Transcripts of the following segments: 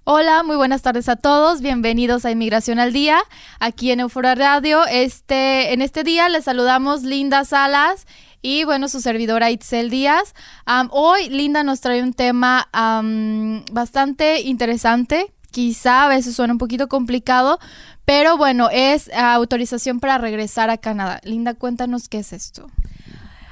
Hola, muy buenas tardes a todos. Bienvenidos a Inmigración al Día, aquí en Eufora Radio. En este día les saludamos Linda Salas y, bueno, su servidora Itzel Díaz. Hoy Linda nos trae un tema bastante interesante. Quizá a veces suena un poquito complicado, pero bueno, es autorización para regresar a Canadá. Linda, cuéntanos qué es esto.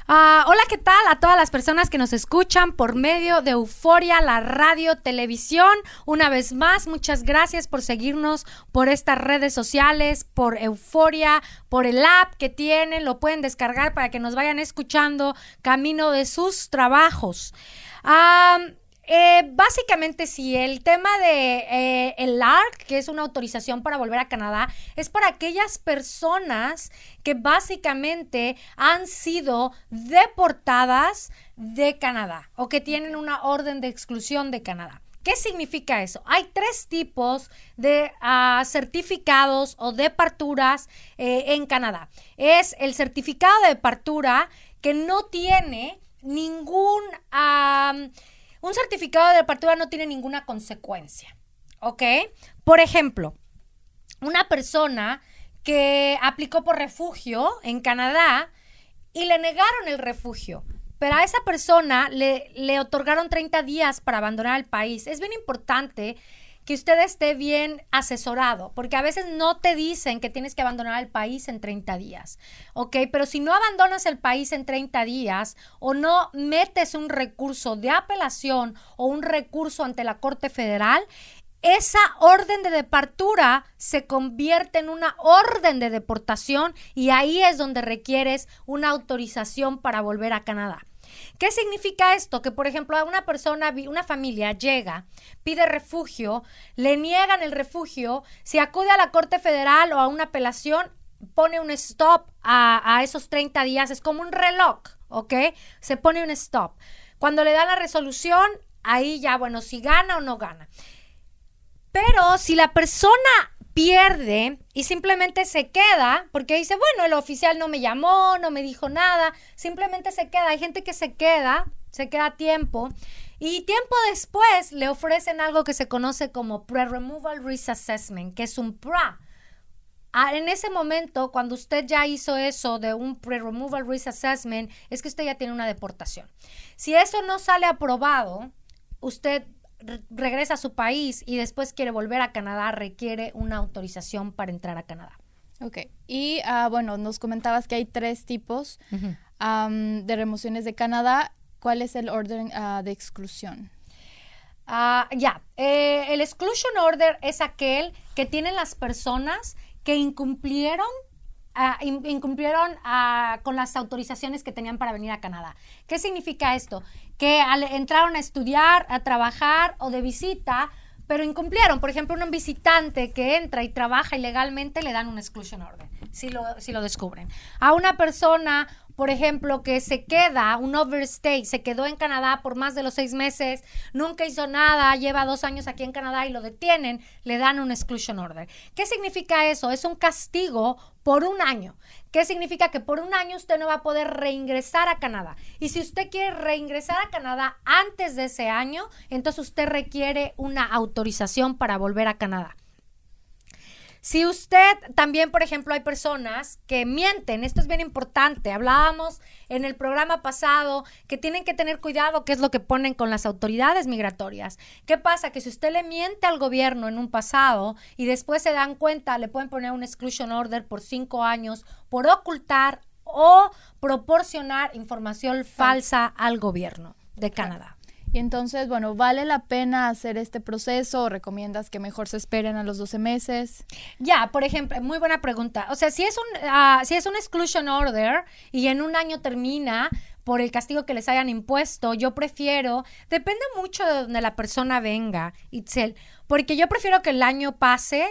Hola, ¿qué tal? A todas las personas que nos escuchan por medio de Euforia, la radio, televisión. Una vez más, muchas gracias por seguirnos por estas redes sociales, por Euforia, por el app que tienen. Lo pueden descargar para que nos vayan escuchando camino de sus trabajos. Básicamente sí, el tema de el ARC, que es una autorización para volver a Canadá, es para aquellas personas que básicamente han sido deportadas de Canadá o que tienen una orden de exclusión de Canadá. ¿Qué significa eso? Hay tres tipos de certificados o de parturas en Canadá. Es el certificado de partura que no tiene un certificado de partura no tiene ninguna consecuencia, ¿ok? Por ejemplo, una persona que aplicó por refugio en Canadá y le negaron el refugio, pero a esa persona le otorgaron 30 días para abandonar el país. Es bien importante que usted esté bien asesorado, porque a veces no te dicen que tienes que abandonar el país en 30 días, ¿ok? Pero si no abandonas el país en 30 días o no metes un recurso de apelación o un recurso ante la Corte Federal, esa orden de departura se convierte en una orden de deportación y ahí es donde requieres una autorización para volver a Canadá. ¿Qué significa esto? Que, por ejemplo, a una persona, una familia llega, pide refugio, le niegan el refugio, si acude a la Corte Federal o a una apelación, pone un stop a esos 30 días, es como un reloj, ¿ok? Se pone un stop. Cuando le dan la resolución, ahí ya, bueno, si gana o no gana. Pero si la persona pierde y simplemente se queda, porque dice, bueno, el oficial no me llamó, no me dijo nada, simplemente se queda. Hay gente que se queda tiempo y tiempo después le ofrecen algo que se conoce como Pre-Removal Risk Assessment, que es un PRA. En ese momento, cuando usted ya hizo eso de un Pre-Removal Risk Assessment, es que usted ya tiene una deportación. Si eso no sale aprobado, usted regresa a su país y después quiere volver a Canadá, requiere una autorización para entrar a Canadá. Ok, y bueno, nos comentabas que hay tres tipos de remociones de Canadá. ¿Cuál es el orden de exclusión? El exclusion order es aquel que tienen las personas que incumplieron con las autorizaciones que tenían para venir a Canadá. ¿Qué significa esto? Que entraron a estudiar, a trabajar o de visita, pero incumplieron. Por ejemplo, un visitante que entra y trabaja ilegalmente le dan un exclusion order, si lo descubren. A una persona, por ejemplo, que se queda, un overstay, se quedó en Canadá por más de los 6 meses, nunca hizo nada, lleva 2 años aquí en Canadá y lo detienen, le dan un exclusion order. ¿Qué significa eso? Es un castigo por 1 año. ¿Qué significa? Que por 1 año usted no va a poder reingresar a Canadá. Y si usted quiere reingresar a Canadá antes de ese año, entonces usted requiere una autorización para volver a Canadá. Si usted también, por ejemplo, hay personas que mienten, esto es bien importante, hablábamos en el programa pasado que tienen que tener cuidado qué es lo que ponen con las autoridades migratorias. ¿Qué pasa? Que si usted le miente al gobierno en un pasado y después se dan cuenta, le pueden poner un exclusion order por 5 años por ocultar o proporcionar información falsa al gobierno de Canadá. Y entonces, bueno, ¿vale la pena hacer este proceso o recomiendas que mejor se esperen a los 12 meses? Por ejemplo, muy buena pregunta. O sea, si es un exclusion order y en 1 año termina por el castigo que les hayan impuesto, yo prefiero, depende mucho de donde la persona venga, Itzel, porque yo prefiero que el año pase.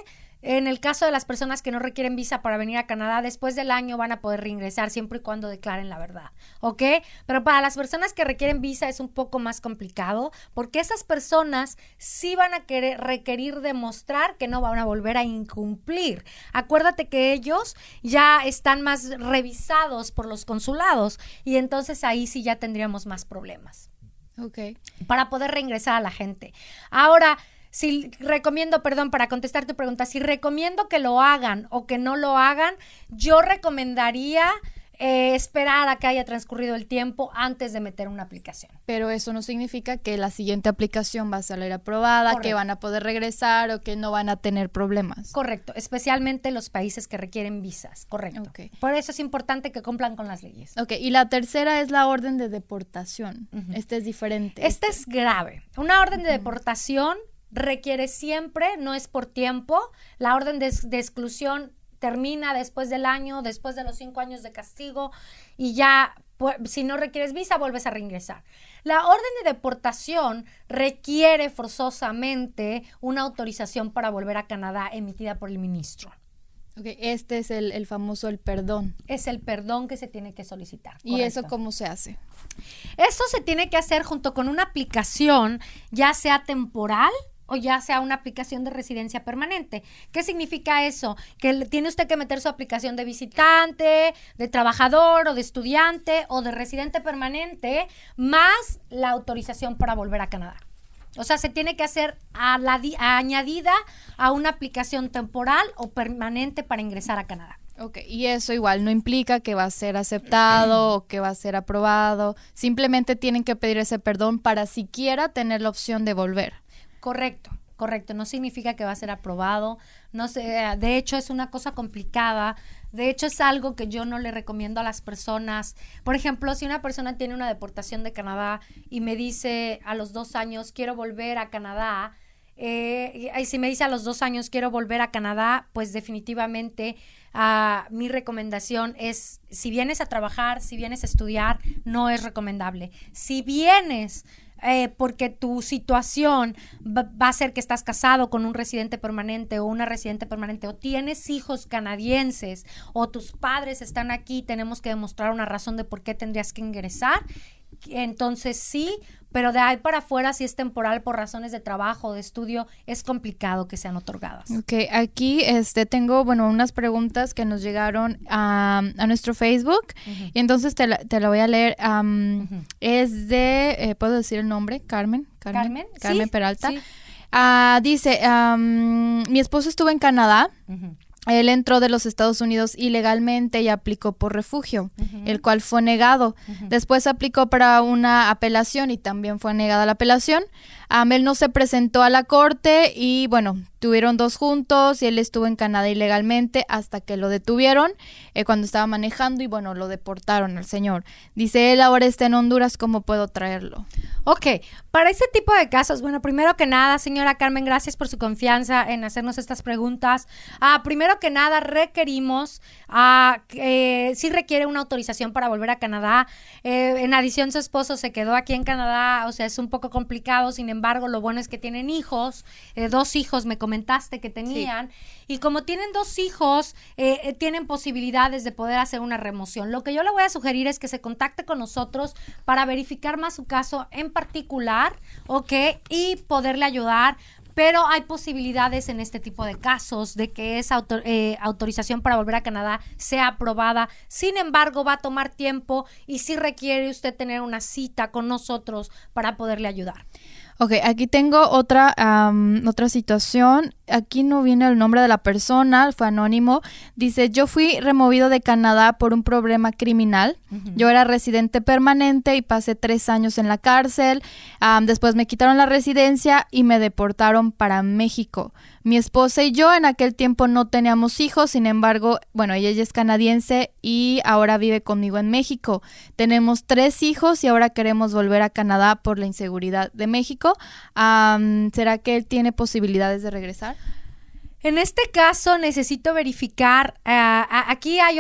En el caso de las personas que no requieren visa para venir a Canadá, después del año van a poder reingresar siempre y cuando declaren la verdad, ¿ok? Pero para las personas que requieren visa es un poco más complicado porque esas personas sí van a requerir demostrar que no van a volver a incumplir. Acuérdate que ellos ya están más revisados por los consulados y entonces ahí sí ya tendríamos más problemas. Ok. Para poder reingresar a la gente. Ahora, si recomiendo, perdón, para contestar tu pregunta, si recomiendo que lo hagan o que no lo hagan, yo recomendaría esperar a que haya transcurrido el tiempo antes de meter una aplicación. Pero eso no significa que la siguiente aplicación va a salir aprobada, correcto, que van a poder regresar o que no van a tener problemas. Correcto, especialmente los países que requieren visas, correcto. Okay. Por eso es importante que cumplan con las leyes. Ok, y la tercera es la orden de deportación. Este es diferente. Este es grave. Una orden de deportación requiere siempre, no es por tiempo, la orden de exclusión termina después del año, después de los 5 años de castigo y ya, pues, si no requieres visa, vuelves a reingresar. La orden de deportación requiere forzosamente una autorización para volver a Canadá emitida por el ministro. Okay, este es el famoso el perdón. Es el perdón que se tiene que solicitar. ¿Y correcto, eso cómo se hace? Eso se tiene que hacer junto con una aplicación, ya sea temporal o ya sea una aplicación de residencia permanente. ¿Qué significa eso? Que tiene usted que meter su aplicación de visitante, de trabajador o de estudiante o de residente permanente, más la autorización para volver a Canadá. O sea, se tiene que hacer añadida a una aplicación temporal o permanente para ingresar a Canadá. Ok, y eso igual no implica que va a ser aceptado o que va a ser aprobado. Simplemente tienen que pedir ese perdón para siquiera tener la opción de volver. Correcto, correcto. No significa que va a ser aprobado. No sé, de hecho es una cosa complicada. De hecho es algo que yo no le recomiendo a las personas. Por ejemplo, si una persona tiene una deportación de Canadá y me dice a los 2 años quiero volver a Canadá, y si me dice a los 2 años quiero volver a Canadá, pues definitivamente mi recomendación es, si vienes a trabajar, si vienes a estudiar, no es recomendable. Si vienes porque tu situación va a ser que estás casado con un residente permanente o una residente permanente o tienes hijos canadienses o tus padres están aquí, tenemos que demostrar una razón de por qué tendrías que ingresar, entonces sí, pero de ahí para afuera, si es temporal por razones de trabajo o de estudio, es complicado que sean otorgadas. Ok, aquí tengo, unas preguntas que nos llegaron a nuestro Facebook, y entonces te la voy a leer. Es de, ¿puedo decir el nombre? Carmen Sí, Peralta. Sí. Dice, mi esposo estuvo en Canadá. Él entró de los Estados Unidos ilegalmente y aplicó por refugio, el cual fue negado. Después aplicó para una apelación y también fue negada la apelación. Él no se presentó a la corte y, tuvieron 2 juntos y él estuvo en Canadá ilegalmente hasta que lo detuvieron cuando estaba manejando y, lo deportaron al señor. Dice, él ahora está en Honduras, ¿cómo puedo traerlo? Ok, para ese tipo de casos, primero que nada, señora Carmen, gracias por su confianza en hacernos estas preguntas. Primero que nada, requerimos, sí requiere una autorización para volver a Canadá. En adición, su esposo se quedó aquí en Canadá, o sea, es un poco complicado, sin embargo, lo bueno es que tienen hijos, 2 hijos me comentaste que tenían, sí. Y como tienen 2 hijos, tienen posibilidades de poder hacer una remoción. Lo que yo le voy a sugerir es que se contacte con nosotros para verificar más su caso en particular, ¿ok? Y poderle ayudar. Pero hay posibilidades en este tipo de casos de que esa autorización para volver a Canadá sea aprobada. Sin embargo, va a tomar tiempo y sí requiere usted tener una cita con nosotros para poderle ayudar. Ok, aquí tengo otra situación. Aquí no viene el nombre de la persona, fue anónimo. Dice, yo fui removido de Canadá por un problema criminal. Yo era residente permanente y pasé 3 años en la cárcel. Después me quitaron la residencia y me deportaron para México. Mi esposa y yo en aquel tiempo no teníamos hijos, sin embargo, ella es canadiense y ahora vive conmigo en México. Tenemos 3 hijos y ahora queremos volver a Canadá por la inseguridad de México. ¿Será que él tiene posibilidades de regresar? En este caso necesito verificar, aquí hay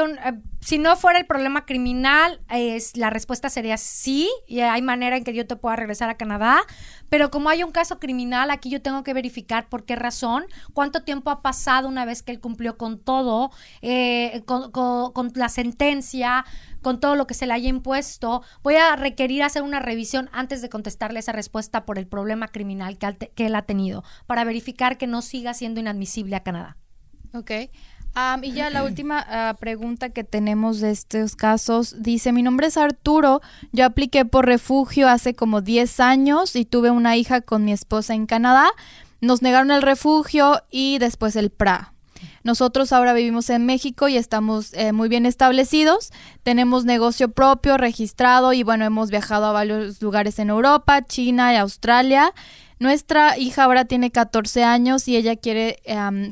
si no fuera el problema criminal, la respuesta sería sí, y hay manera en que yo te pueda regresar a Canadá, pero como hay un caso criminal, aquí yo tengo que verificar por qué razón, cuánto tiempo ha pasado una vez que él cumplió con todo, con la sentencia, con todo lo que se le haya impuesto. Voy a requerir hacer una revisión antes de contestarle esa respuesta por el problema criminal que él ha tenido, para verificar que no siga siendo inadmisible a Canadá. Ok. Y ya la última pregunta que tenemos de estos casos, dice, mi nombre es Arturo, yo apliqué por refugio hace como 10 años y tuve una hija con mi esposa en Canadá. nos negaron el refugio y después el PRA. Nosotros ahora vivimos en México y estamos muy bien establecidos. Tenemos negocio propio, registrado y bueno, hemos viajado a varios lugares en Europa, China y Australia. Nuestra hija ahora tiene 14 años y ella quiere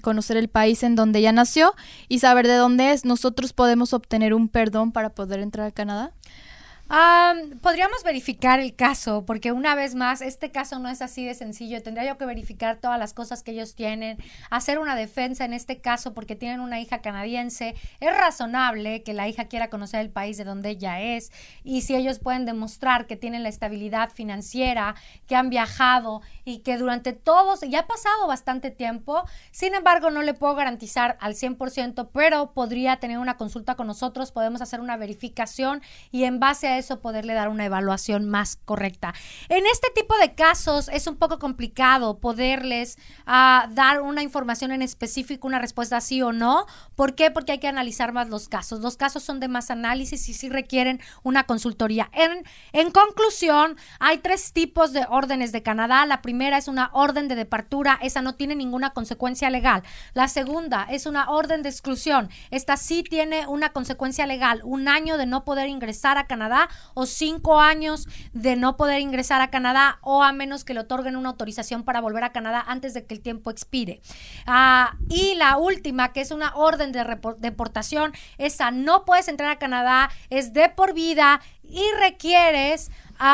conocer el país en donde ella nació y saber de dónde es. ¿Nosotros podemos obtener un perdón para poder entrar a Canadá? Podríamos verificar el caso, porque una vez más, este caso no es así de sencillo. Tendría yo que verificar todas las cosas que ellos tienen, hacer una defensa en este caso, porque tienen una hija canadiense. Es razonable que la hija quiera conocer el país de donde ella es, y si ellos pueden demostrar que tienen la estabilidad financiera, que han viajado y que durante todos, ya ha pasado bastante tiempo, sin embargo, no le puedo garantizar al 100%, pero podría tener una consulta con nosotros, podemos hacer una verificación y en base a eso poderle dar una evaluación más correcta. En este tipo de casos es un poco complicado poderles dar una información en específico, una respuesta sí o no. ¿Por qué? Porque hay que analizar más los casos. Los casos son de más análisis y sí requieren una consultoría. En conclusión, hay 3 tipos de órdenes de Canadá. La primera es una orden de departura, esa no tiene ninguna consecuencia legal. La segunda es una orden de exclusión, esta sí tiene una consecuencia legal, 1 año de no poder ingresar a Canadá o 5 años de no poder ingresar a Canadá, o a menos que le otorguen una autorización para volver a Canadá antes de que el tiempo expire. Y la última, que es una orden de deportación, esa no puedes entrar a Canadá, es de por vida y requieres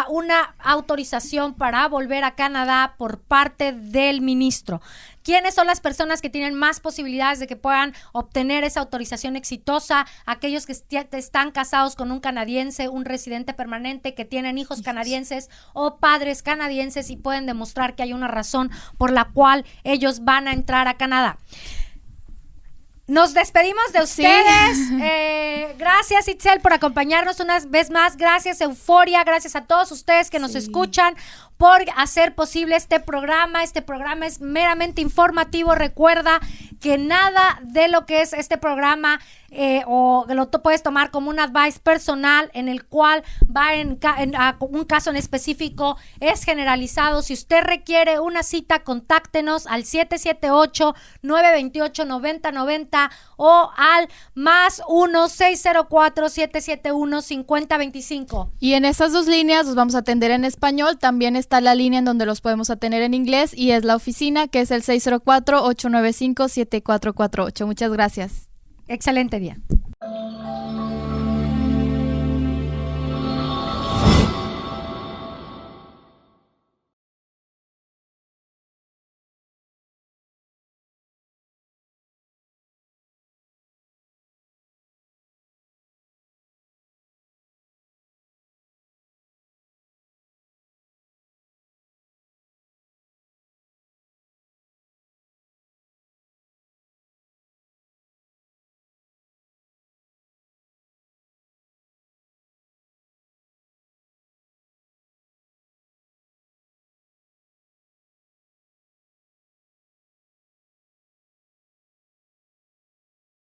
una autorización para volver a Canadá por parte del ministro. ¿Quiénes son las personas que tienen más posibilidades de que puedan obtener esa autorización exitosa? Aquellos que están casados con un canadiense, un residente permanente, que tienen hijos canadienses o padres canadienses y pueden demostrar que hay una razón por la cual ellos van a entrar a Canadá. Nos despedimos de ustedes. Sí. Gracias, Itzel, por acompañarnos una vez más. Gracias, Euforia. Gracias a todos ustedes que nos escuchan por hacer posible este programa. Este programa es meramente informativo. Recuerda que nada de lo que es este programa o lo puedes tomar como un advice personal en el cual va a un caso en específico, es generalizado. Si usted requiere una cita, contáctenos al 778-928-9090 o al +1-604-771-5025. Y en esas 2 líneas los vamos a atender en español. También está la línea en donde los podemos atender en inglés y es la oficina, que es el 604-895-7448. Muchas gracias. Excelente día.